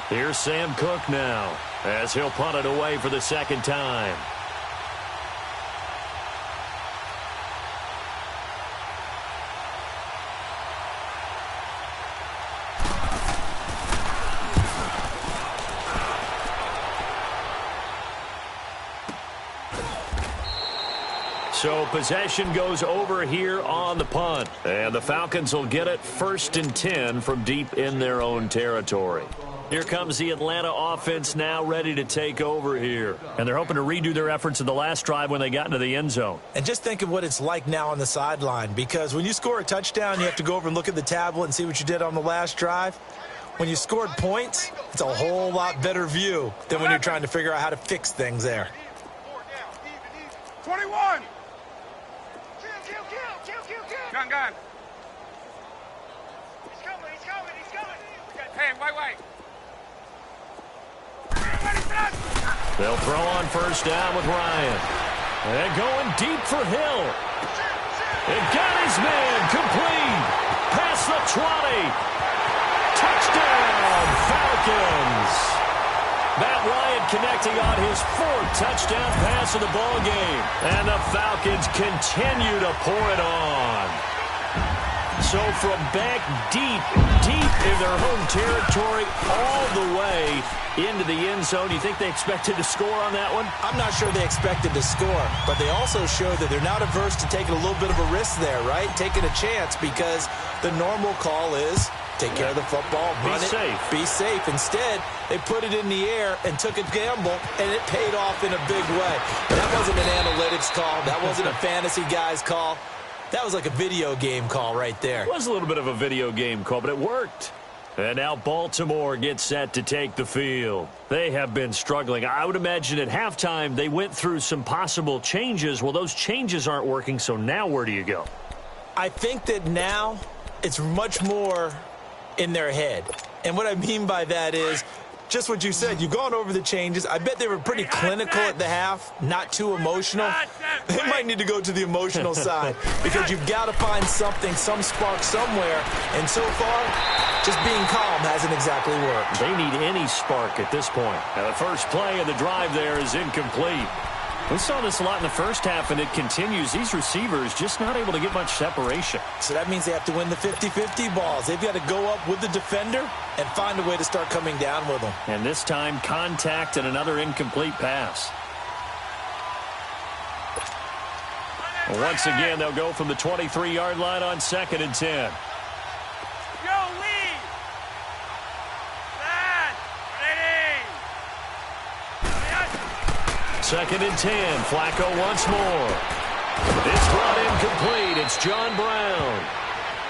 Here's Sam Cook now as he'll punt it away for the second time. So possession goes over here on the punt. And the Falcons will get it 1st and 10 from deep in their own territory. Here comes the Atlanta offense now ready to take over here. And they're hoping to redo their efforts in the last drive when they got into the end zone. And just think of what it's like now on the sideline, because when you score a touchdown, you have to go over and look at the tablet and see what you did on the last drive. When you scored points, it's a whole lot better view than when you're trying to figure out how to fix things there. 21. Gun. He's coming. Hey, wait. They'll throw on 1st down with Ryan. And going deep for Hill. It got his man complete. Past the 20. Touchdown, Falcons. Matt Ryan connecting on his 4th touchdown pass of the ball game. And the Falcons continue to pour it on. So from back deep in their home territory, all the way into the end zone, do you think they expected to score on that one? I'm not sure they expected to score, but they also showed that they're not averse to taking a little bit of a risk there, right? Taking a chance, because the normal call is take care of the football, run it, be safe. Instead, they put it in the air and took a gamble, and it paid off in a big way. That wasn't an analytics call. That wasn't a fantasy guy's call. That was like a video game call right there. It was a little bit of a video game call, but it worked. And now Baltimore gets set to take the field. They have been struggling. I would imagine at halftime they went through some possible changes. Well, those changes aren't working, so now where do you go? I think that now it's much more in their head. And what I mean by that is just what you said. You've gone over the changes. I bet they were pretty clinical at the half, not too emotional. They might need to go to the emotional side, because you've got to find something, some spark somewhere. And so far, just being calm hasn't exactly worked. They need any spark at this point. Now, the first play of the drive there is incomplete. We saw this a lot in the first half, and it continues. These receivers just not able to get much separation. So that means they have to win the 50-50 balls. They've got to go up with the defender and find a way to start coming down with them. And this time, contact and another incomplete pass. Once again, they'll go from the 23-yard line on 2nd and 10. Second and 10. Flacco once more. It's brought incomplete. It's John Brown.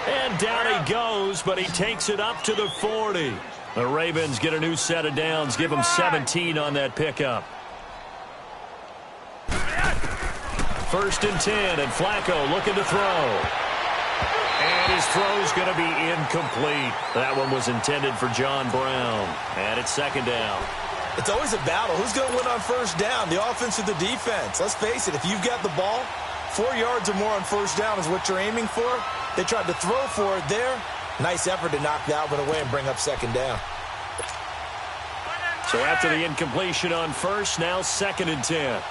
And down he goes, but he takes it up to the 40. The Ravens get a new set of downs. Give them 17 on that pickup. 1st and 10, and Flacco looking to throw. And his throw's going to be incomplete. That one was intended for John Brown. And it's 2nd down. It's always a battle. Who's going to win on 1st down, the offense or the defense? Let's face it, if you've got the ball, 4 yards or more on 1st down is what you're aiming for. They tried to throw for it there. Nice effort to knock that one away and bring up 2nd down. So after the incompletion on 1st, now 2nd and 10.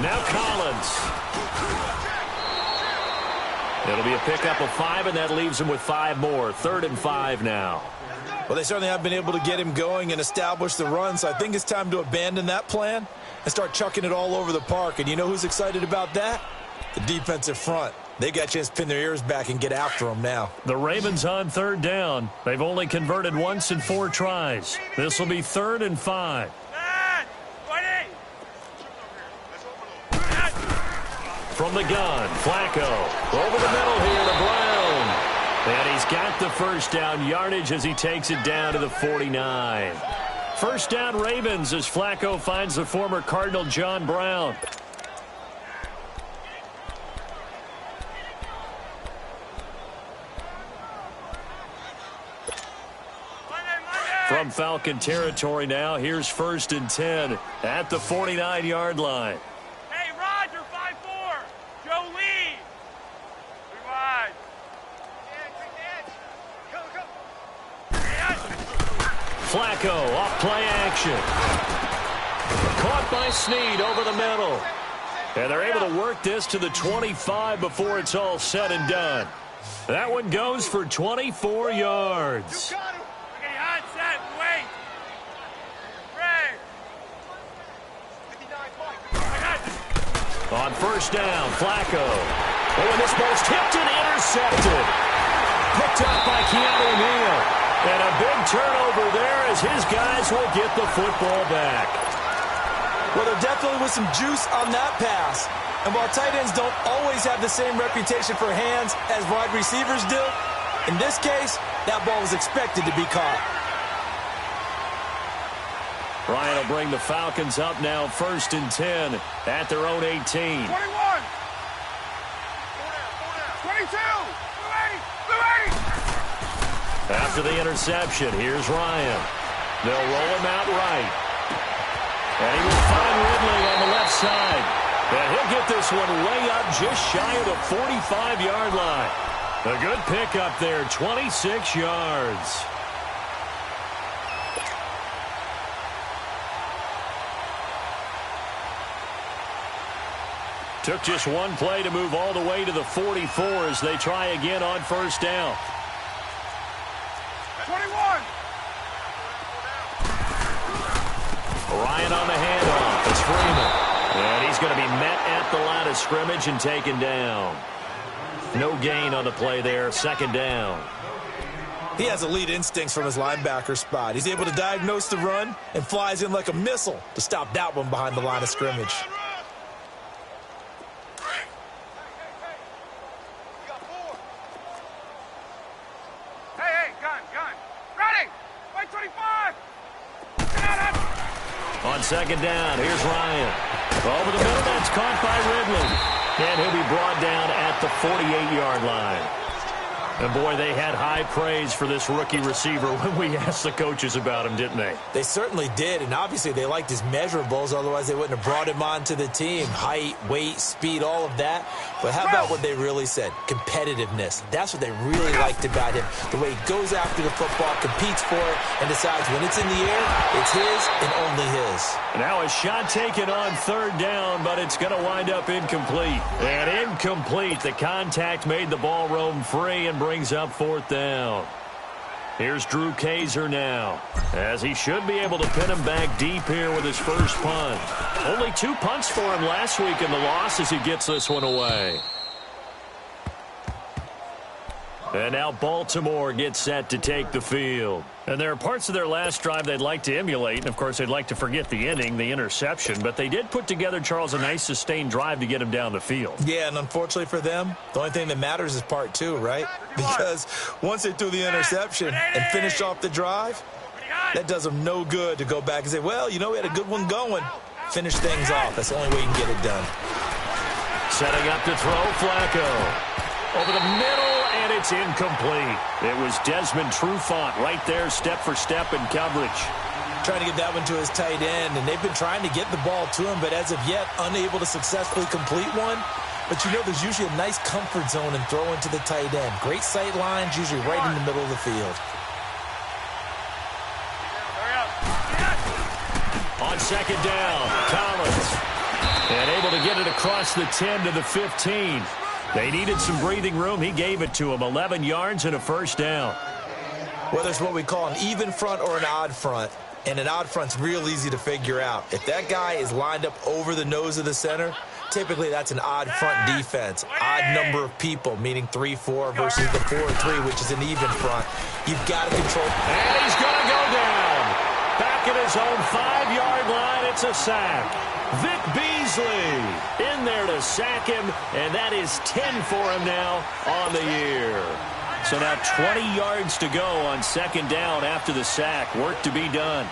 Now Collins. It'll be a pickup of 5, and that leaves him with 5 more. 3rd and 5 now. Well, they certainly have been able to get him going and establish the run, so I think it's time to abandon that plan and start chucking it all over the park. And you know who's excited about that? The defensive front. They got a chance to pin their ears back and get after them now. The Ravens on 3rd down. They've only converted once in 4 tries. This will be 3rd and 5. From the gun, Flacco over the middle here to Brown. And he's got the 1st down yardage as he takes it down to the 49. 1st down Ravens as Flacco finds the former Cardinal John Brown. From Falcon territory now, here's 1st and 10 at the 49-yard line. Hey, Roger, 5-4. Joe Lee. 3 wide. Flacco off play action. Caught by Snead over the middle. And they're able to work this to the 25 before it's all said and done. That one goes for 24 yards. On first down, Flacco. Oh, and this ball's tipped and intercepted. Picked up by Keanu Neal. And a big turnover there as his guys will get the football back. Well, there definitely was some juice on that pass. And while tight ends don't always have the same reputation for hands as wide receivers do, in this case, that ball was expected to be caught. Ryan will bring the Falcons up now 1st and 10 at their own 18. 21. 22. After the interception, here's Ryan. They'll roll him out right. And he will find Ridley on the left side. And he'll get this one way up just shy of the 45-yard line. A good pickup there, 26 yards. Took just one play to move all the way to the 44 as they try again on first down. 21. Ryan on the handoff. It's Freeman. And he's going to be met at the line of scrimmage and taken down. No gain on the play there. 2nd down. He has elite instincts from his linebacker spot. He's able to diagnose the run and flies in like a missile to stop that one behind the line of scrimmage. On 2nd down, here's Ryan. Over the middle, that's caught by Ridley. And he'll be brought down at the 48-yard line. And, boy, they had high praise for this rookie receiver when we asked the coaches about him, didn't they? They certainly did, and obviously they liked his measurables. Otherwise, they wouldn't have brought him onto the team. Height, weight, speed, all of that. But how about what they really said? Competitiveness. That's what they really liked about him. The way he goes after the football, competes for it, and decides when it's in the air, it's his and only his. Now a shot taken on 3rd down, but it's going to wind up incomplete. And incomplete. The contact made the ball roam free and brings up 4th down. Here's Drew Kaiser now, as he should be able to pin him back deep here with his first punt. Only 2 punts for him last week in the loss as he gets this one away. And now Baltimore gets set to take the field. And there are parts of their last drive they'd like to emulate. And, of course, they'd like to forget the inning, the interception. But they did put together, Charles, a nice sustained drive to get him down the field. Yeah, and unfortunately for them, the only thing that matters is part 2, right? Because once they threw the interception and finished off the drive, that does them no good to go back and say, well, you know, we had a good one going. Finish things off. That's the only way you can get it done. Setting up to throw, Flacco. Over the middle, and it's incomplete. It was Desmond Trufant right there, step for step in coverage. Trying to get that one to his tight end, and they've been trying to get the ball to him, but as of yet, unable to successfully complete one. But you know there's usually a nice comfort zone in throwing to the tight end. Great sight lines, usually right in the middle of the field. On 2nd down, Collins. And able to get it across the 10 to the 15. They needed some breathing room. He gave it to him. 11 yards and a first down. Whether it's what we call an even front or an odd front, and an odd front's real easy to figure out. If that guy is lined up over the nose of the center, typically that's an odd front defense. Odd number of people, meaning 3-4 versus the 4-3, which is an even front. You've got to control. And he's going to go down. Back at his own 5-yard line, it's a sack. Vic Beasley in there to sack him, and that is 10 for him now on the year. So now 20 yards to go on 2nd down after the sack. Work to be done.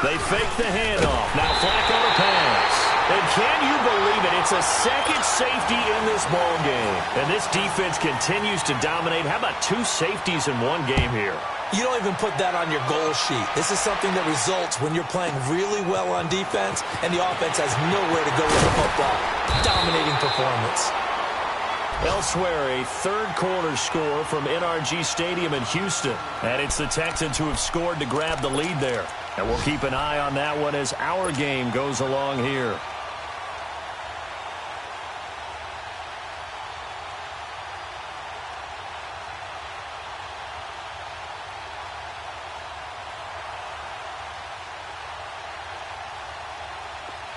They fake the handoff. Now Flacco to pass. And can you believe it? It's a second safety in this ball game. And this defense continues to dominate. How about 2 safeties in one game here? You don't even put that on your goal sheet. This is something that results when you're playing really well on defense and the offense has nowhere to go with the football. Dominating performance. Elsewhere, a third-quarter score from NRG Stadium in Houston. And it's the Texans who have scored to grab the lead there. And we'll keep an eye on that one as our game goes along here.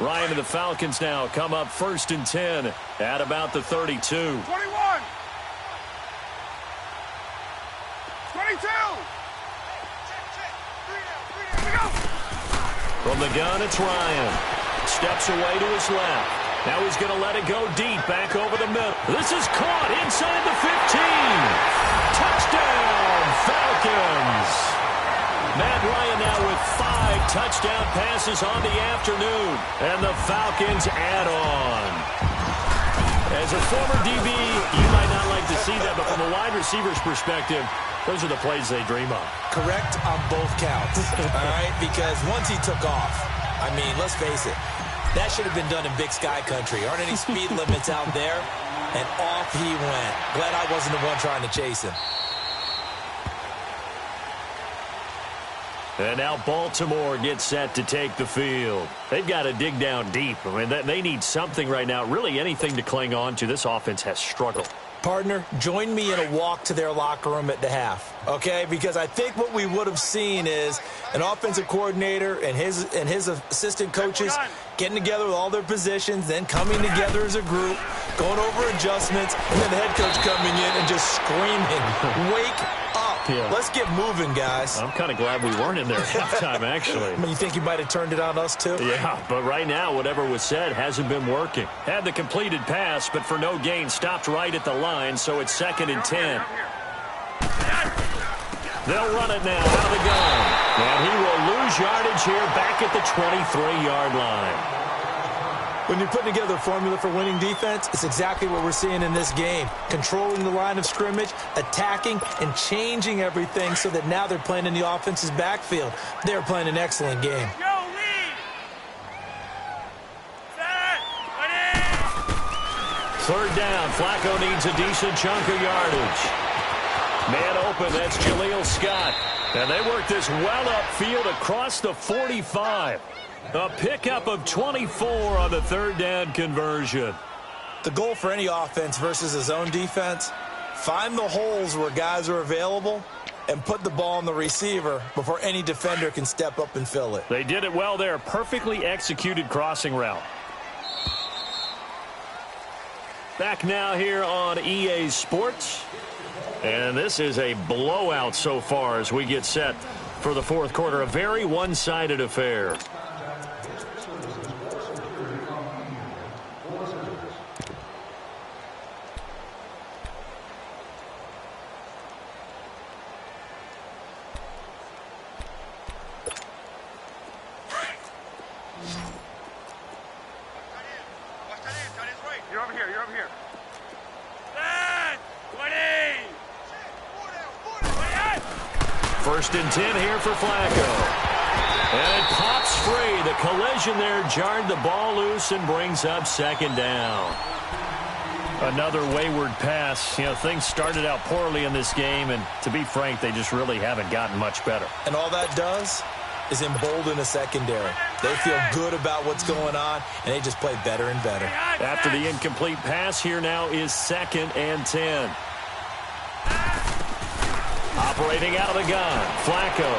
Ryan and the Falcons now come up 1st and 10 at about the 32. 21. 22. From the gun, it's Ryan. Steps away to his left. Now he's going to let it go deep, back over the middle. This is caught inside the 15. Touchdown, Falcons. Matt Ryan now with 5 touchdown passes on the afternoon. And the Falcons add on. As a former DB, you might not like to see that, but from a wide receiver's perspective, those are the plays they dream of. Correct on both counts, all right? Because once he took off, I mean, let's face it, that should have been done in Big Sky Country. Aren't any speed limits out there? And off he went. Glad I wasn't the one trying to chase him. And now Baltimore gets set to take the field. They've got to dig down deep. I mean, they need something right now, really anything to cling on to. This offense has struggled. Partner, join me in a walk to their locker room at the half, okay? Because I think what we would have seen is an offensive coordinator and his assistant coaches getting together with all their positions, then coming together as a group, going over adjustments, and then the head coach coming in and just screaming, wake up. Yeah. Let's get moving, guys. I'm kind of glad we weren't in there at halftime, actually. I mean, you think you might have turned it on us, too? Yeah, but right now, whatever was said hasn't been working. Had the completed pass, but for no gain, stopped right at the line, so it's 2nd and 10. They'll run it now out of the gun. And he will lose yardage here back at the 23-yard line. When you're putting together a formula for winning defense, it's exactly what we're seeing in this game. Controlling the line of scrimmage, attacking, and changing everything so that now they're playing in the offense's backfield. They're playing an excellent game. Third down. Flacco needs a decent chunk of yardage. Man open, that's Jaleel Scott. And they work this well upfield across the 45. A pickup of 24 on the third down conversion. The goal for any offense versus his own defense, find the holes where guys are available and put the ball on the receiver before any defender can step up and fill it. They did it well there. Perfectly executed crossing route. Back now here on EA Sports. And this is a blowout so far as we get set for the fourth quarter. A very one-sided affair. You're over here. You're over here. 1st and 10 here for Flacco. And it pops free. The collision there jarred the ball loose and brings up 2nd down. Another wayward pass. You know, things started out poorly in this game, and to be frank, they just really haven't gotten much better. And all that does is embolden a secondary. They feel good about what's going on, and they just play better and better. After the incomplete pass, here now is 2nd and 10. Operating out of the gun, Flacco.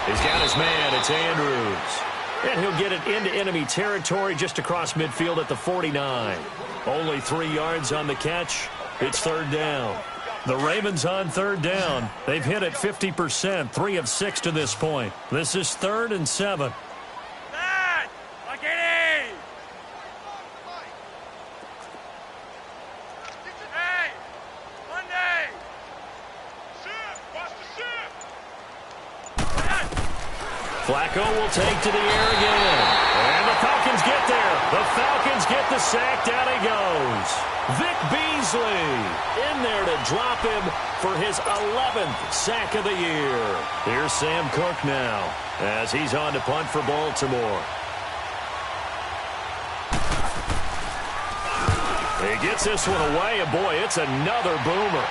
He's got his man, it's Andrews. And he'll get it into enemy territory just across midfield at the 49. Only 3 yards on the catch. It's 3rd down. The Ravens on 3rd down. They've hit it 50%, 3 of 6 to this point. This is 3rd and 7. Flacco will take to the air again. And the Falcons get there. The Falcons get the sack. Down he goes. Vic Beasley in there to drop him for his 11th sack of the year. Here's Sam Cook now as he's on to punt for Baltimore. He gets this one away, and boy, it's another boomer.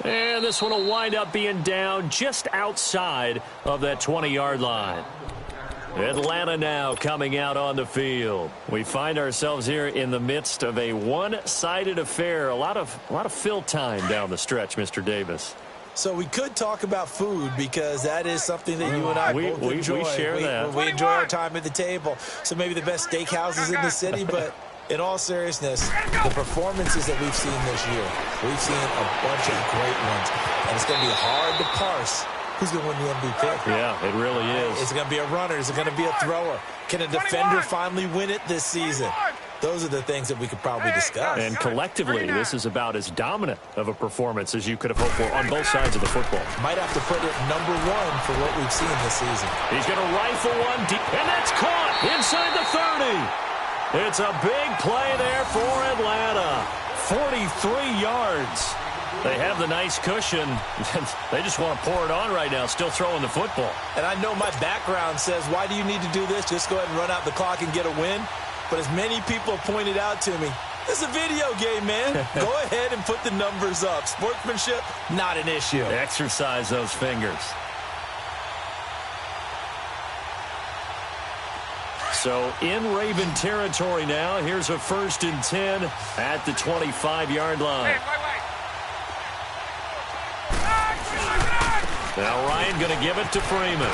And this one will wind up being down just outside of that 20-yard line. Atlanta now coming out on the field. We find ourselves here in the midst of a one-sided affair. A lot of fill time down the stretch, Mr. Davis. So we could talk about food because that is something that you and I both enjoy. We share that. We enjoy our time at the table. So maybe the best steakhouses in the city, but in all seriousness, the performances that we've seen this year, we've seen a bunch of great ones. And it's going to be hard to parse who's going to win the MVP. Yeah, it really is. Is it going to be a runner? Is it going to be a thrower? Can a defender finally win it this season? Those are the things that we could probably discuss. And collectively, this is about as dominant of a performance as you could have hoped for on both sides of the football. Might have to put it number one for what we've seen this season. He's going to rifle one deep, and that's caught inside the 30. It's a big play there for Atlanta. 43 yards. They have the nice cushion. They just want to pour it on right now, still throwing the football. And I know my background says, why do you need to do this? Just go ahead and run out the clock and get a win. But as many people have pointed out to me, this is a video game, man. Go ahead and put the numbers up. Sportsmanship, not an issue. Exercise those fingers. So in Raven territory now. Here's a 1st and 10 at the 25-yard line. Now Ryan going to give it to Freeman.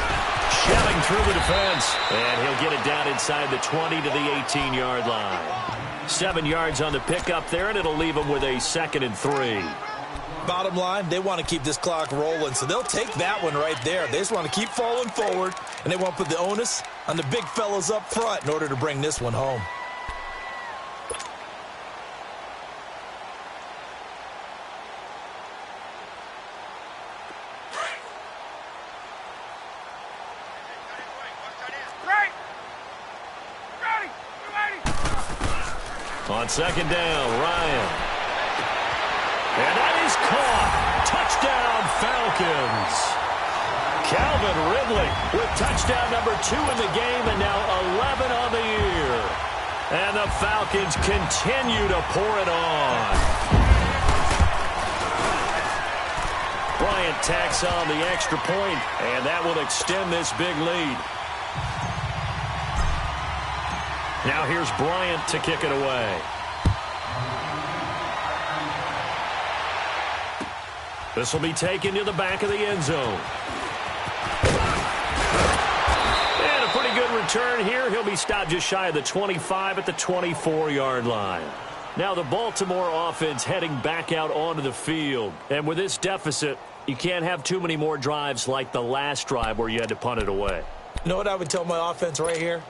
Shelling through the defense. And he'll get it down inside the 20 to the 18-yard line. 7 yards on the pickup there, and it'll leave him with a 2nd and 3. Bottom line, they want to keep this clock rolling, so they'll take that one right there. They just want to keep falling forward, and they want to put the onus on the big fellas up front in order to bring this one home. On 2nd down, Ryan. And that is caught. Touchdown, Falcons. Calvin Ridley with touchdown number 2 in the game and now 11 on the year. And the Falcons continue to pour it on. Bryant tacks on the extra point, and that will extend this big lead. Now here's Bryant to kick it away. This will be taken to the back of the end zone. And a pretty good return here. He'll be stopped just shy of the 25 at the 24-yard line. Now the Baltimore offense heading back out onto the field. And with this deficit, you can't have too many more drives like the last drive where you had to punt it away. You know what I would tell my offense right here?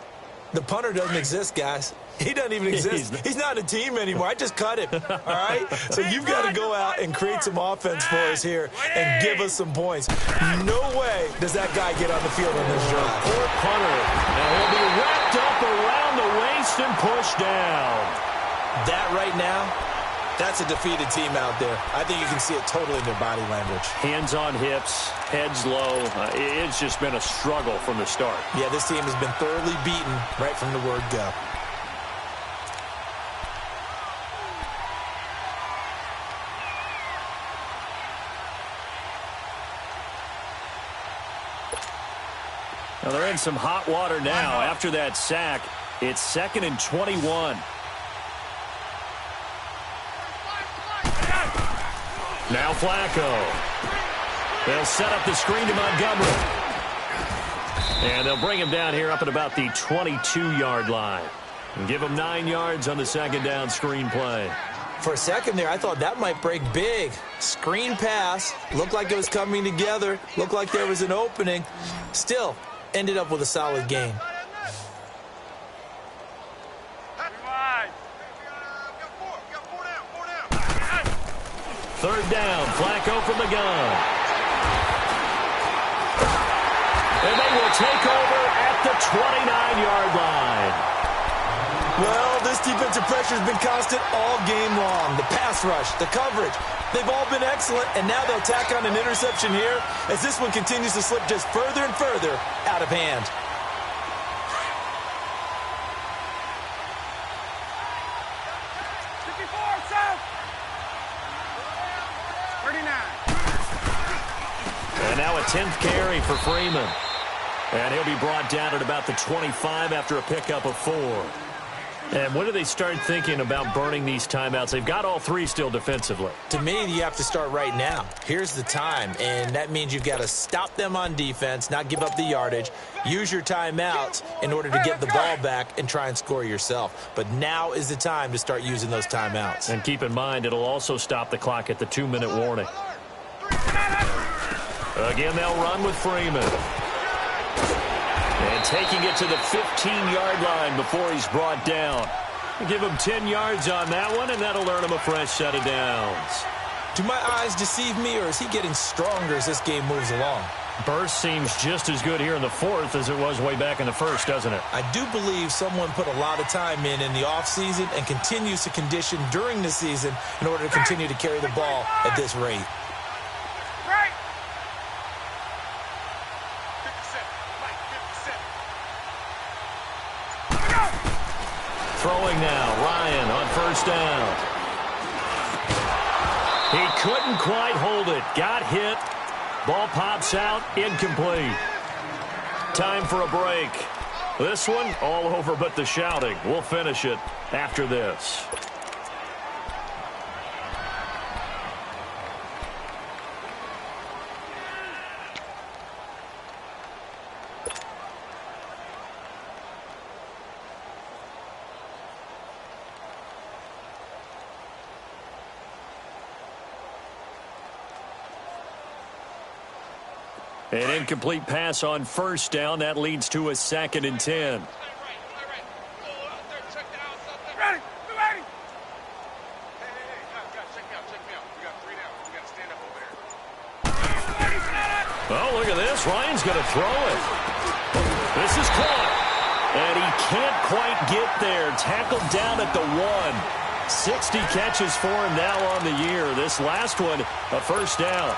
The punter doesn't exist, guys. He doesn't even exist. He's not a team anymore. I just cut him, all right? So you've got to go out and create some offense for us here and give us some points. No way does that guy get on the field on this drive. Poor punter. Now he'll be wrapped up around the waist and pushed down. That right now, that's a defeated team out there. I think you can see it totally in their body language. Hands on hips, heads low. It's just been a struggle from the start. Yeah, this team has been thoroughly beaten right from the word go. Now they're in some hot water now. After that sack, it's 2nd and 21. Now Flacco. They'll set up the screen to Montgomery. And they'll bring him down here up at about the 22-yard line. And give him 9 yards on the 2nd down screen play. For a second there, I thought that might break big. Screen pass. Looked like it was coming together. Looked like there was an opening. Still, ended up with a solid gain. Third down, Flacco from the gun. And they will take over at the 29-yard line. Well, this defensive pressure has been constant all game long. The pass rush, the coverage, they've all been excellent, and now they'll tack on an interception here as this one continues to slip just further and further out of hand. 10th carry for Freeman. And he'll be brought down at about the 25 after a pickup of 4. And when do they start thinking about burning these timeouts? They've got all 3 still defensively. To me, you have to start right now. Here's the time, and that means you've got to stop them on defense, not give up the yardage, use your timeouts in order to get the ball back and try and score yourself. But now is the time to start using those timeouts. And keep in mind, it'll also stop the clock at the 2-minute warning. Again, they'll run with Freeman. And taking it to the 15-yard line before he's brought down. Give him 10 yards on that one, and that'll earn him a fresh set of downs. Do my eyes deceive me, or is he getting stronger as this game moves along? Burst seems just as good here in the 4th as it was way back in the 1st, doesn't it? I do believe someone put a lot of time in the offseason and continues to condition during the season in order to continue to carry the ball at this rate. Throwing now, Ryan on first down. He couldn't quite hold it. Got hit. Ball pops out, incomplete. Time for a break. This one, all over but the shouting. We'll finish it after this. An incomplete pass on first down. That leads to a 2nd and 10. Oh, look at this. Ryan's going to throw it. This is caught. And he can't quite get there. Tackled down at the 1. 60 catches for him now on the year. This last one, a first down.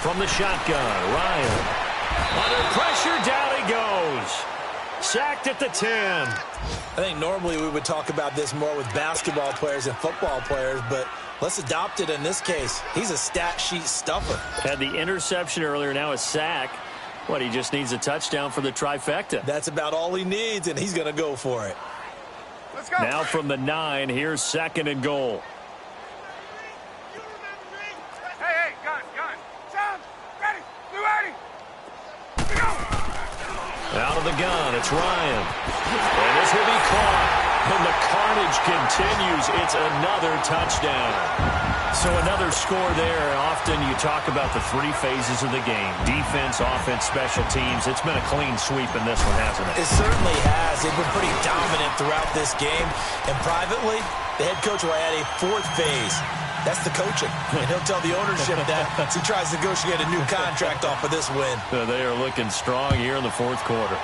From the shotgun, Ryan. Under pressure, down he goes. Sacked at the 10. I think normally we would talk about this more with basketball players and football players, but let's adopt it in this case. He's a stat sheet stuffer. Had the interception earlier, now a sack. What, he just needs a touchdown for the trifecta. That's about all he needs, and he's going to go for it. Let's go. Now from the 9, here's 2nd and goal. Hey, gun. Sound, ready, blue ready. Go. Out of the gun, it's Ryan. And this will be caught. And the carnage continues. It's another touchdown. So another score there. Often you talk about the 3 phases of the game. Defense, offense, special teams. It's been a clean sweep in this one, hasn't it? It certainly has. They've been pretty dominant throughout this game. And privately, the head coach will add a 4th phase. That's the coaching. And he'll tell the ownership that as he tries to negotiate a new contract off of this win. They are looking strong here in the 4th quarter.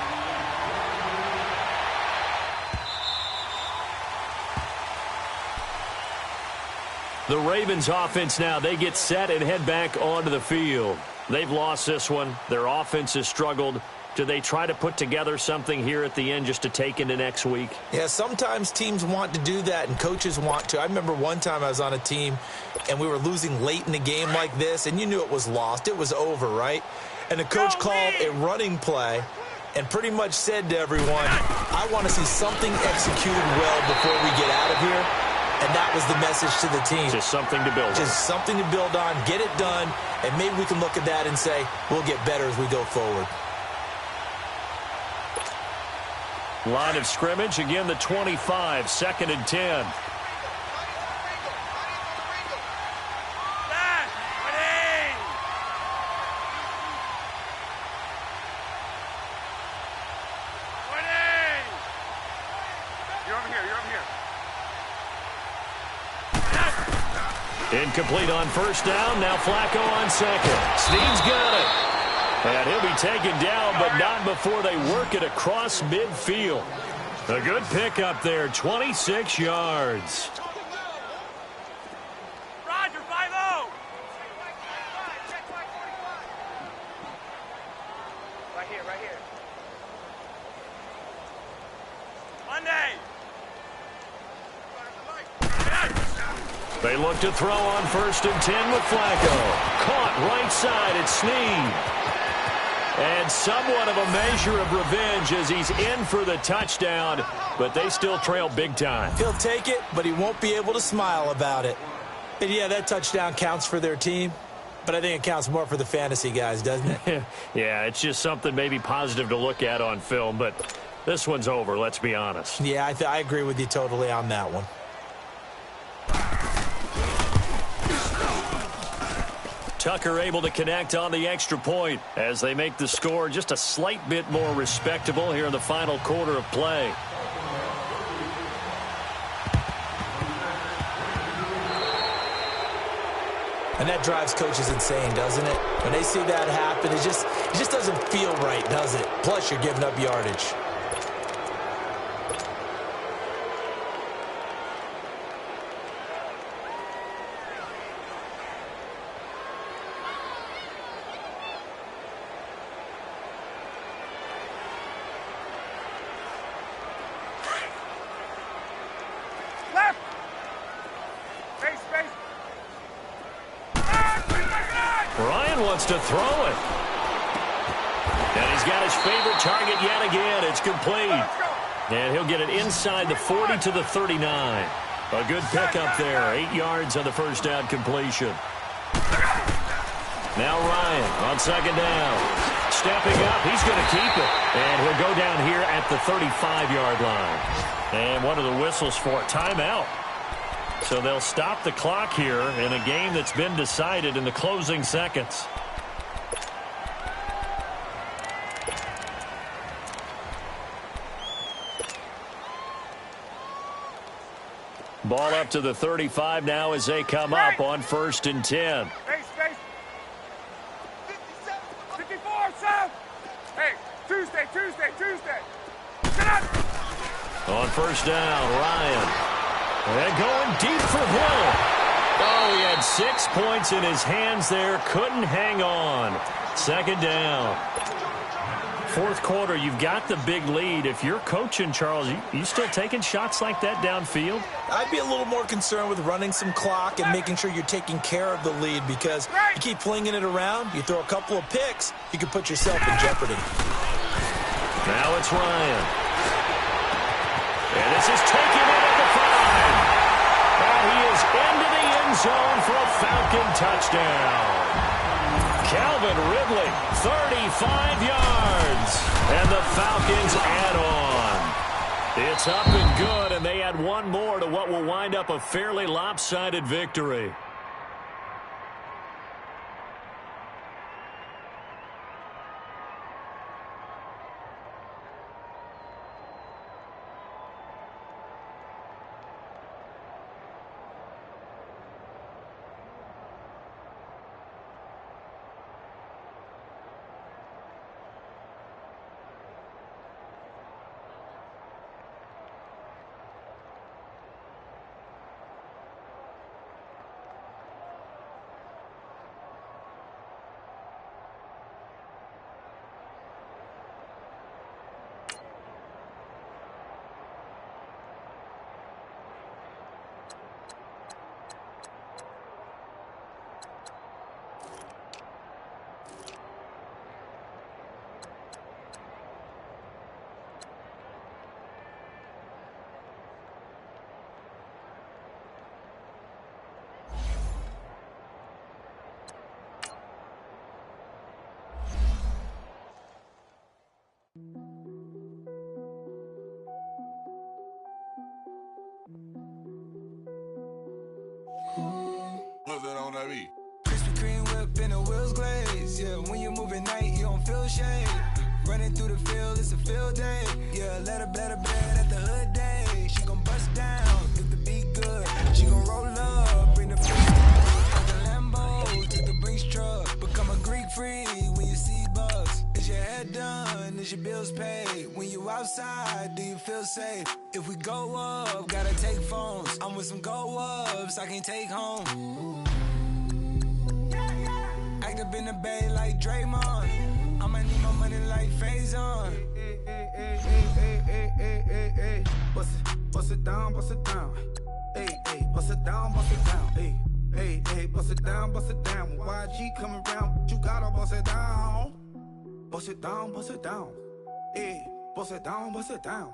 The Ravens offense now, they get set and head back onto the field. They've lost this one. Their offense has struggled. Do they try to put together something here at the end just to take into next week? Yeah, sometimes teams want to do that and coaches want to. I remember one time I was on a team and we were losing late in the game like this, and you knew it was lost. It was over, right? And the coach called a running play and pretty much said to everyone, I want to see something executed well before we get out of here. And that was the message to the team. Just something to build on. Just something to build on, get it done, and maybe we can look at that and say, we'll get better as we go forward. Line of scrimmage, again the 25, 2nd and 10. Incomplete on first down. Now Flacco on 2nd. Snead's got it. And he'll be taken down, but not before they work it across midfield. A good pickup there, 26 yards. Roger, 5-0. They look to throw on 1st and 10 with Flacco. Caught right side at Snead. And somewhat of a measure of revenge as he's in for the touchdown, but they still trail big time. He'll take it, but he won't be able to smile about it. And yeah, that touchdown counts for their team, but I think it counts more for the fantasy guys, doesn't it? Yeah, it's just something maybe positive to look at on film, but this one's over, let's be honest. Yeah, I agree with you totally on that one. Tucker able to connect on the extra point as they make the score just a slight bit more respectable here in the final quarter of play. And that drives coaches insane, doesn't it? When they see that happen, it just doesn't feel right, does it? Plus, you're giving up yardage. To throw it. And he's got his favorite target yet again. It's complete. And he'll get it inside the 40 to the 39. A good pickup there. 8 yards on the first down completion. Now Ryan on 2nd down. Stepping up. He's going to keep it. And he'll go down here at the 35-yard line. And one of the whistles for a timeout. So they'll stop the clock here in a game that's been decided in the closing seconds. Ball up to the 35 now as they come up on 1st and 10. Space. 54, Sam. Hey, Tuesday. Get up. On 1st down, Ryan. And going deep for Hill. Oh, he had 6 points in his hands there. Couldn't hang on. 2nd down. 4th quarter, you've got the big lead. If you're coaching, Charles, you still taking shots like that downfield? I'd be a little more concerned with running some clock and making sure you're taking care of the lead, because you keep flinging it around, you throw a couple of picks, you can put yourself in jeopardy. Now it's Ryan. And this is taken in at the 5. And he is into the end zone for a Falcon touchdown. Calvin Ridley, 35 yards. And the Falcons add on. It's up and good, and they add one more to what will wind up a fairly lopsided victory. What's that on that beat? Krispy Kreme whip and the wheels glaze. Yeah, when you move at night, you don't feel shade. Running through the field, it's a field day. Yeah, let her bed at the hood day. She gon' bust down if the beat good. She gon' roll up, bring the freak. Like a Lambo to the Brinks truck. Become a Greek freak when you see bugs. Is your head done? Is your bills paid? When you outside, do you feel safe? If we go up, gotta take phones. I'm with some go-ups I can't take home. Act up in the bay like Draymond. I'ma need my money like Faison. it down, bust it down. Hey, hey, bust it down, bust it down. Hey, hey, hey, bust it down, bust it down. When YG coming around, you gotta bust it down. Bust it down, bust it down. Hey, bust it down, bust it down.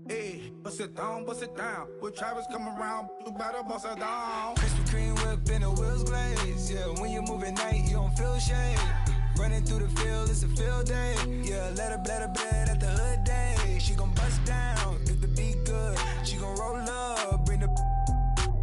Hey, bust it down, bust it down. With Travis coming around, you better bust it down. Krispy Kreme whip and the wheels glaze. Yeah, when you move at night, you don't feel shade. Running through the field, it's a field day. Yeah, let her bed at the hood day. She gon' bust down if the beat good. She gon' roll up, bring the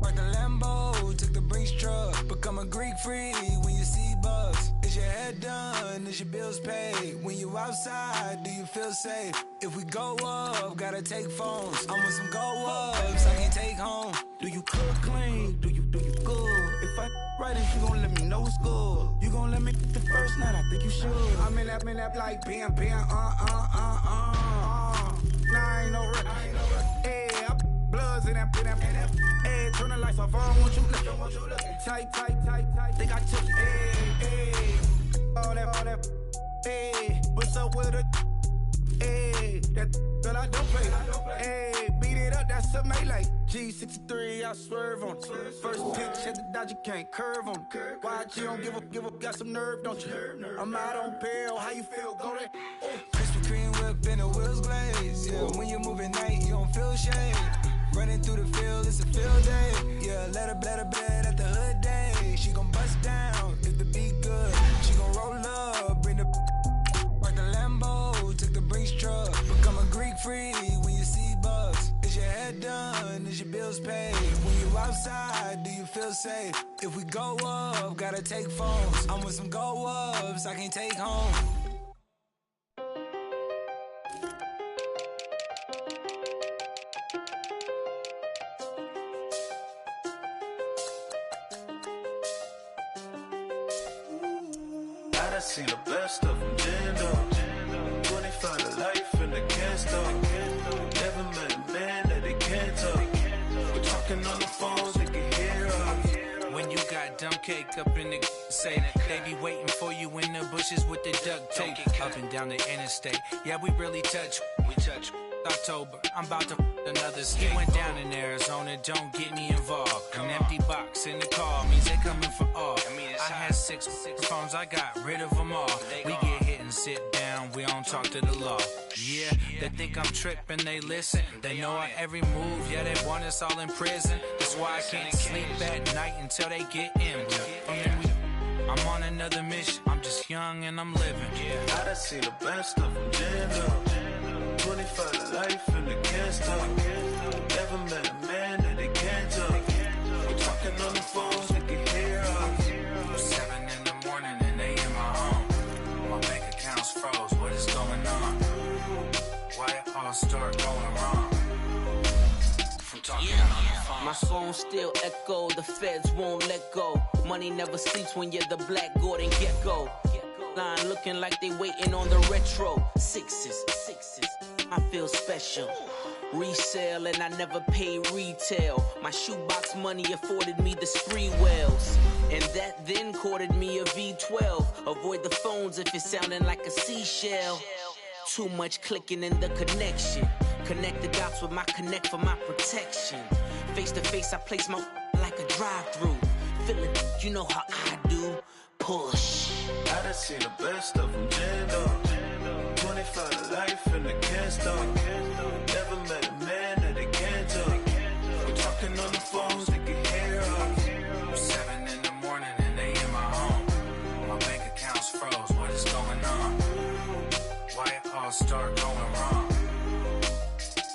like the Lambo, took the Brinks truck. Become a Greek freak when you see bugs. Is your head done? Is your bills paid? When you outside, do you feel safe? If we go up, gotta take phones. I'm with some go-ups I can take home. Do you cook clean? Do you good? If I right, then you gon' let me know it's good. You gon' let me the first night, I think you should. I'm in that like bam, bam, Nah, I ain't no rip. Hey, I bloods in that. Hey, turn the lights off, I don't want you looking. Tight. Think I took it. Hey, all that. Hey, what's up with it? Hey, that girl I don't play. Hey, beat it up, that's a melee. G63, I swerve on it. First pitch at the Dodger, can't curve on it. YG don't give up, got some nerve, don't you? I'm out on bail, how you feel? Go there. Krispy Kreme whip and the wheels glaze. Yeah, when you move at night, you don't feel shade. Running through the field, it's a field day. Yeah, let her bed at the hood day. She gon' bust down if the beat good. She gon' roll up, bring the like the Lambo, took the Brinks truck. Become a Greek freak when you see bugs. Is your head done? Is your bills paid? When you outside, do you feel safe? If we go up, gotta take phones. I'm with some go-ups I can take home. I seen the best of them, Jando. 25 to life and they can't stop. Never met a man that they can't talk. We're talking on the phones, they can hear us. When you got dumb cake up in the say that they be waiting for you in the bushes with the duct tape. Up and down the interstate. Yeah, we really touch. We touch. October, I'm about to another state. He went down in Arizona, don't get me involved. An empty box in the car means they coming for all. I had six phones, I got rid of them all. We get hit and sit down, we don't talk to the law. Yeah, they think I'm tripping, they listen. They know our every move, yeah, they want us all in prison. That's why I can't sleep at night until they get in. I'm on another mission, I'm just young and I'm living. I done seen the best of them, Jando. 25 to life and they can't stop. Never met a man that they can't talk. We're talking on the phones, they can hear us. 7 in the morning and they in my home. My bank account's froze, what is going on? Why it all start going wrong? From talking on the phone. My phone still echo, the feds won't let go. Money never sleeps when you're the Black Gordon Gecko. Line looking like they waiting on the retro. Sixes, I feel special. Resale and I never pay retail. My shoebox money afforded me the spree wells. And that then courted me a V12. Avoid the phones if it's sounding like a seashell. Too much clicking in the connection. Connect the dots with my connect for my protection. Face to face I place my like a drive-through. Feeling, you know how I do. Push. I done seen the best of them, Jando. 25 to life and they can't stop. Never met a man that they can't talk. We're talking on the phones, they can hear us. 7 in the morning and they in my home. My bank account's froze, what is going on? Why it all start going wrong?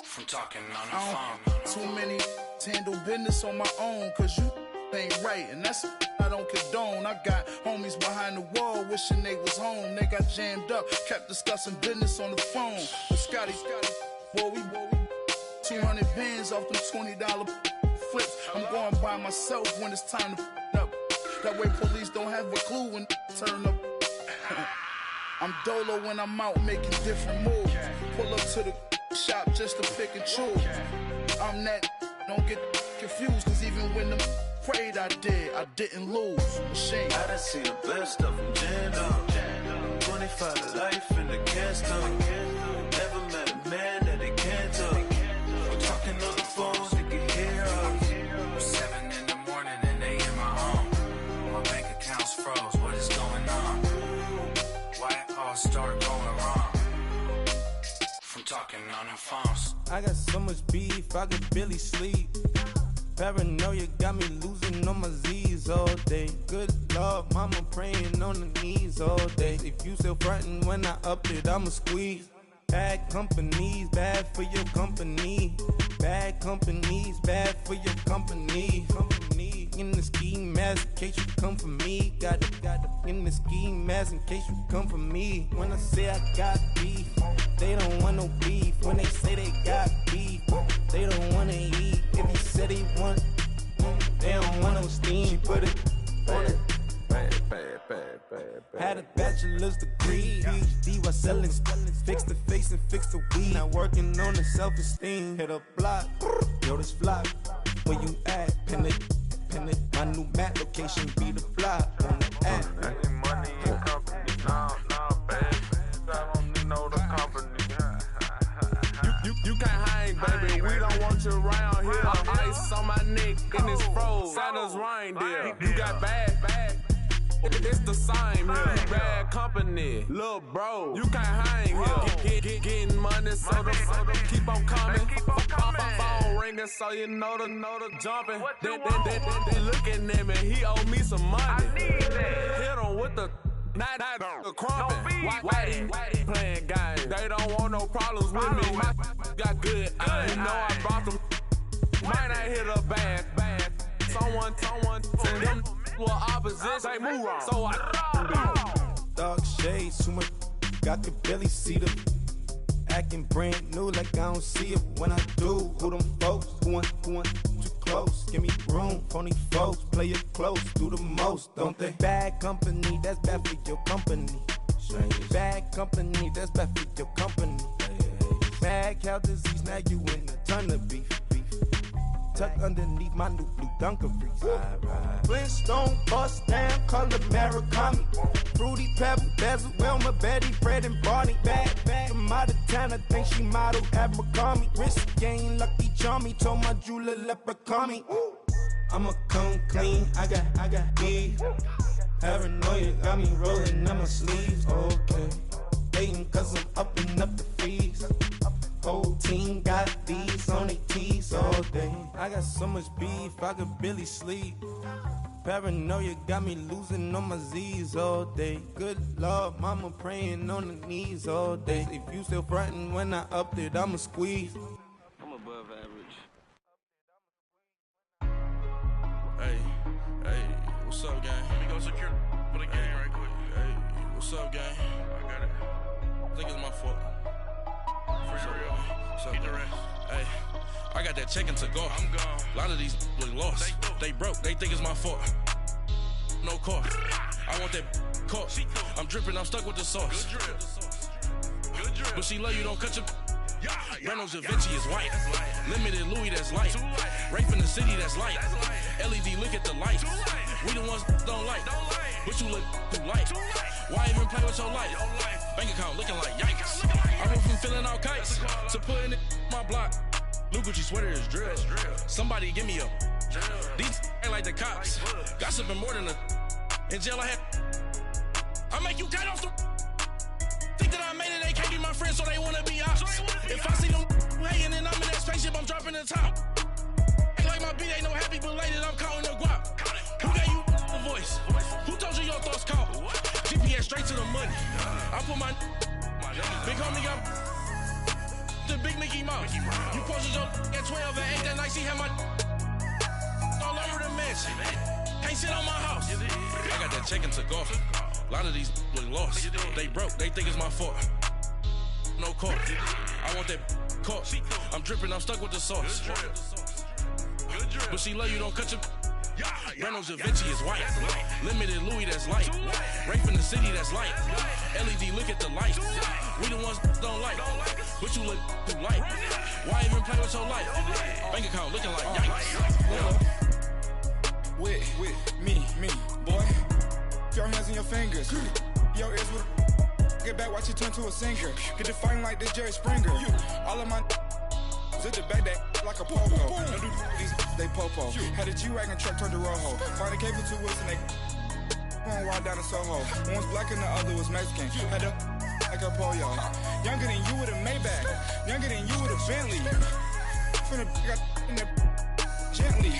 From talking on the phone. Too many handle business on my own, cause you ain't right, and that's I don't condone. I got homies behind the wall wishing they was home. They got jammed up, kept discussing business on the phone. But Scotty, boy, we 200 bands off them $20 flips. I'm going by myself when it's time to up. That way police don't have a clue when turn up. I'm dolo when I'm out making different moves. Pull up to the shop just to pick and choose. I'm that, don't get confused, cause even when them prayed I didn't lose. Machine. I done seen the best of them, Jando. 25 to life and they can't stop. Never met a man that they can't talk. We're talking on the phone. talking on them phones. I got so much beef, I could barely sleep. Paranoia got me losing on my Z's all day. Good Lord, mama praying on the knees all day. If you still frontin' when I up it, I'ma squeeze. Bad companies, bad for your company. Bad companies, bad for your company. In the ski mask in case you come for me. Got it in the ski mask in case you come for me. When I say I got beef, they don't want no beef. When they say they got beef, they don't wanna eat. If you said they want, they don't want no steam. She put it on it. Had a bachelor's degree, PhD while selling. Fix the face and fix the weed. Now working on the self-esteem. Hit a block, yo this flop. Where you at? Pin it. My new map location be the flop on the app. Any money in company, no, baby. I don't need no the company. You can't hang, baby. We don't want you around here. Ice on my neck and it's froze. Santa's reindeer. You got bad. It's the same here. You bad company, little bro. You can't hang here. Getting money, so the keep on coming. Phone ringing, so you know the jumping. They looking at me. He owe me some money. I need that. Hit him with the. Not the crumpin'. Whitey playing games. They don't want no problems with me. My got good. You know I brought them. Might not hit a bad. Someone tell them well opposition. Say move wrong. So I Dark shades, too much. I could barely see them. Acting brand new like I don't see it when I do. Who them folks? Who want too close? Give me room. Phony folks play it close. Do the most, don't they? Bad company, that's bad for your company. Bad company, that's bad for your company. Mad cow disease, now you in a ton of beef. Tuck underneath my new blue Dunkaroos. Flintstone bust down, color Murakami. Fruity Pebble, Basil, Wilma, Betty, Fred and Barney. Bad from out of town, I think she model at McCarmy. Wrist game, Lucky Charmy, told my jeweler leprechaun me. I'ma come clean, I got beef. Paranoia got me rolling in my sleeves, okay. Hating cause I'm upping up the fees. Whole team got these on their tees all day. I got so much beef, I could barely sleep. Paranoia got me losing on my Z's all day. Good Lord, mama praying on the knees all day. If you still frontin' when I up it, I'ma squeeze. I'm above average. Hey, what's up, gang? Let me go secure for the game right quick. Hey, what's up, gang? I got it. I think it's my fault. Keep the rest. Hey, I got that check to go. I'm gone. A lot of these look lost. They broke. They think it's my fault. No car. I want that caught. I'm dripping. I'm stuck with the sauce. Good drip. But she love you. Don't cut your. Reynolds Da Vinci is white. Limited Louis, that's light. Rape in the city, that's light. LED, look at the lights. We the ones don't like. But you look too light. Why even play with your life? Bank account looking like yikes. I went from filling out kites to putting it in my block. Blue Gucci sweater is drill. Somebody give me a. These ain't like the cops. Gossiping more than a. In jail I had. I make you cut off the. Think that I made it, they can't be my friends, so they wanna be ops. If I see them hanging and I'm in that spaceship, I'm dropping the top. Ain't like my beat ain't no happy belated, I'm counting the guap. Who gave you the voice? Who told you your thoughts count? GPS straight to the money. I put my big homie got the big Mickey Mouse. You posted your at 12 and 8 that night, she had my all over the mansion. Can't sit on my house. I got that check to go. A lot of these look lost. They broke, they think it's my fault. No car. I want that caught. I'm dripping, I'm stuck with the sauce. But she love you, don't cut your. Reynolds Da Vinci is white. Limited Louis, that's light. Rape in the city, that's light. LED, look at the lights. We the ones don't like. But you look too light. Why even play with your life? Bank account looking like yikes. With me, boy. Your hands and your fingers. Your ears with get back, watch it turn to a singer. Get it fighting like this Jerry Springer. All of my zip the back that like a popo. No do these they popo. Had a G-Wagon truck turned to Rojo. Find a cable 2 wheels and they going wild down in Soho. One's black and the other was Mexican. Had a like a polio. Younger than you with a Maybach. Younger than you with a Bentley. From the got in the gently.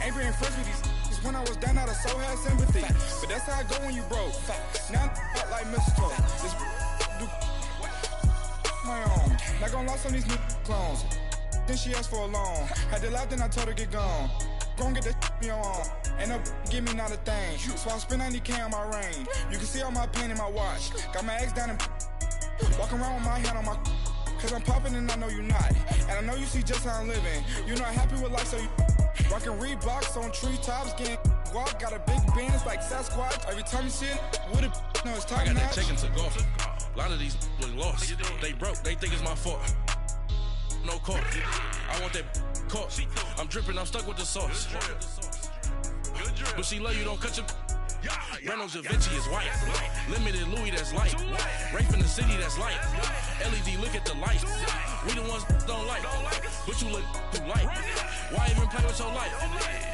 Ain't being friends with these when I was down out of soul had sympathy. But that's how I go when you broke. Now I'm like mistletoe. This do my own. Not gonna lost on these new clones. Then she asked for a loan. Had to laugh, then I told her get gone. Gon' get that me on. Ain't no give me not a thing. So I spend 90K on my range. You can see all my pain in my watch. Got my ex down and walking around with my hand on my. Cause I'm popping and I know you not. And I know you see just how I'm living. You're not happy with life, so you rockin' Reeboks on treetops, getting walk. Got a big Benz like Sasquatch. Every time you see it, with it, no, it's top I got notch. that check into golf. A lot of these was lost. They broke, they think it's my fault. No court. I want that caught. I'm dripping, I'm stuck with the sauce. But she love you, don't cut your. Reynolds Da Vinci is white. Limited Louis that's light. Rape in the city that's light. LED look at the light. We the ones don't like. But you look too light. Why even play with your life?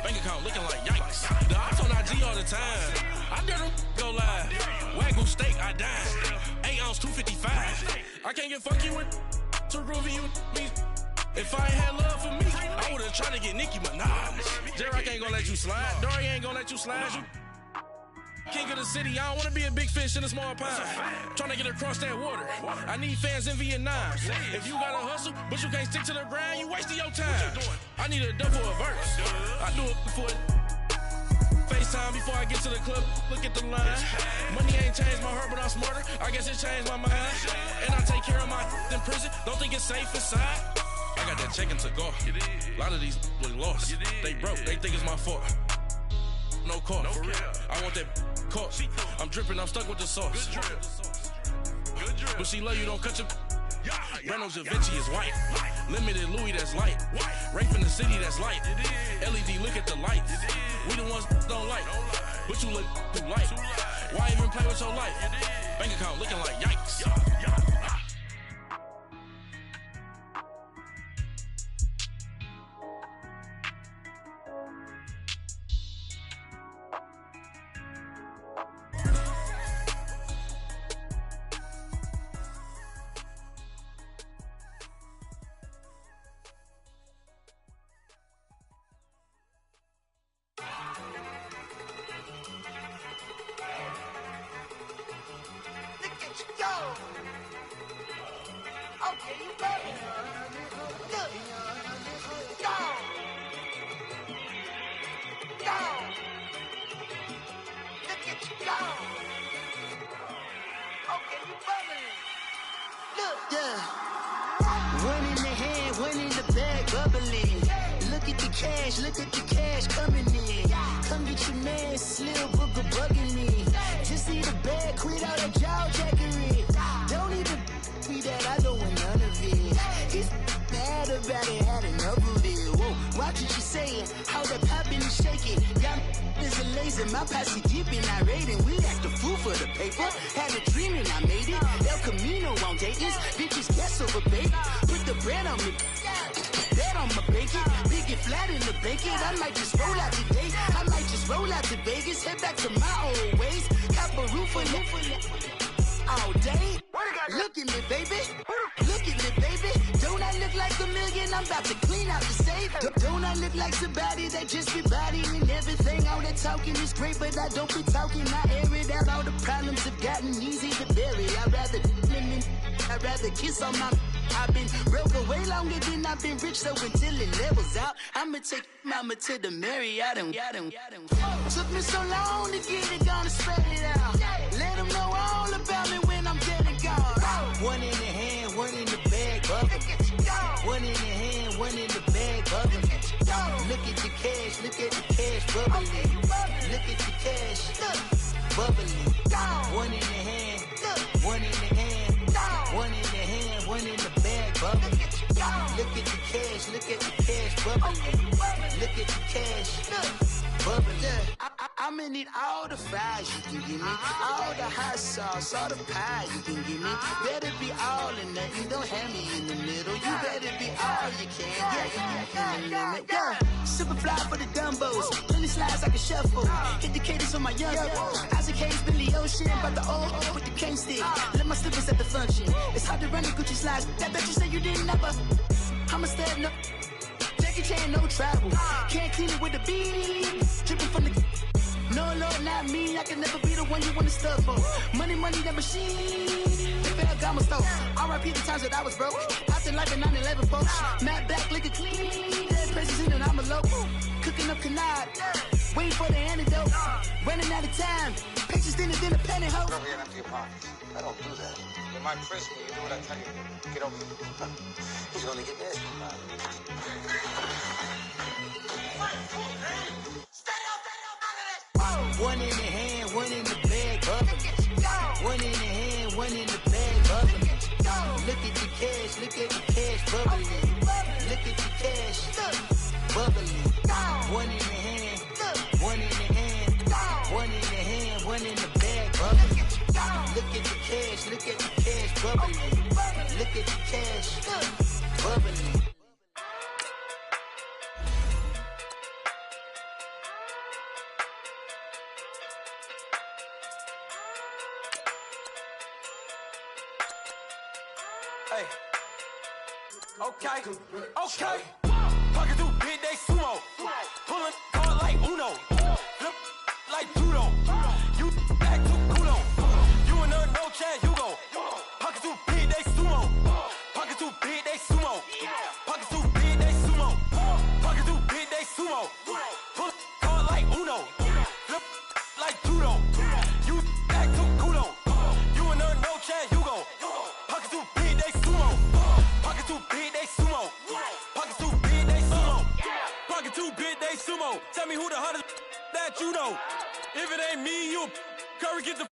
Bank account looking like yikes. The ops on IG all the time. I dare them go live. Wagyu steak, I dine. 8 ounce 255. I can't get fuck you with to groovy you me. If I ain't had love for me, I would've tried to get Nicki Minaj. J-Rock ain't gonna let you slide. Dory ain't gonna let you slide. You king of the city, I don't wanna be a big fish in a small pond. Tryna get across that water. I need fans in Vietnam. If you gotta hustle, but you can't stick to the grind, you wasting your time. I need a double a verse. I do it for FaceTime before I get to the club. Look at the line. Money ain't changed my heart, but I'm smarter. I guess it changed my mind. And I take care of my in prison. Don't think it's safe inside. I got that check into golf. A lot of these was lost. They broke, they think it's my fault. No court. I want that caught. I'm dripping, I'm stuck with the sauce. But she love you, don't cut your. Reynolds Da Vinci is white. Limited Louis that's light. Rape in the city that's light. LED look at the lights. We the ones don't like. But you look too light. Why even play with your life? Bank account looking like yikes. Look at the cash coming in. Come get your man, Slim Booker bugging me. Just see the bag, quit all that jaw jackery. Don't even be that, I don't want none of it. He's mad about it, had enough of it. Whoa, watch what you saying, how that poppin' and shaking. Y'all is a lazy, my posse deep and irate, and we act a fool for the paper. Had a dream and I made it. El Camino on Dayton's, bitches guess over bait. Put the bread on me. Bet on my bacon, big and flat in the bacon. I might just roll out today. I might just roll out to Vegas, head back to my old ways. Cop a roof all day. Look at me, baby. Look at me, baby. Don't I look like a million? I'm about to clean out the safe. Don't I look like somebody that just be bodying everything? All that talking is great, but I don't be talking. I air it out. All the problems have gotten easy to bury. I'd rather kiss on my. I've been broke way longer than I've been rich, so until it levels out, I'ma take mama to the Marriott and took me so long to get it, gonna spread it out. Let them know all about me when I'm dead and gone. One in the hand, one in the bag, bubble. One in the hand, one in the bag, bubble. Look at the cash, look at the cash, bubbling. Look at the cash, bubbling. One in the hand, one in the hand, one in the hand, one in the bag, bubbling. Look at the cash, look at the cash, bubbling. Look at the cash, bubbling. I'ma need all the fries you can give me, all the hot sauce, all the pie you can give me. Better be all or nothing, don't have me in the middle. You better be all you can. Yeah. Super fly for the Dumbos. Plenty slides like a shuffle. Hit the cadence on my young. Isaac Hayes, Billy Ocean. But the old with the cane stick. Let my slippers at the function. It's hard to run the Gucci slides. That bet you say you didn't never. I'm a stud, no. Jackie Chan, no travel. Can't clean it with the beat. Dripping from the. No, Lord, not me. I can never be the one you want to stuff for. Money, the machine. Ferragamo stove. R.I.P. the times that I was broke. Out in life in 9/11, folks. Matte black, liquor clean. Dead presses in and I'm a local. Cooking up canard. Waiting for the antidote. Running out of time. Pictures thinner than a penny hoe. Over here and empty your pockets. I don't do that. You might frisk me. You do what I tell you. Get over here. He's gonna get nasty. One in the hand, one in the bag, bubbling. One in the hand, one in the bag, bubbling. Look at the cash, bubbling. Look at the cash, bubbling. One in the hand, one in the hand, one in the hand, one in the bag, bubbling. Look at the cash, bubbling. Look at the cash, bubbling. Hey. Okay. Pocket too big, they sumo. Pulling card like Uno. Flip like judo. You act too kudo. You and her no chance, you go. Pocket too big, they sumo. Pocket too big, they sumo. Pocket too big, they sumo. Pocket too big, they sumo. Pull card like Uno. Flip like judo. You act too kudo. You and her no chance, you go. Pocket too big, they sumo. Pocket too big, they sumo. Pocket too big, they sumo. Pocket too big, they sumo. Tell me who the hottest that you know. If it ain't me, you Curry get the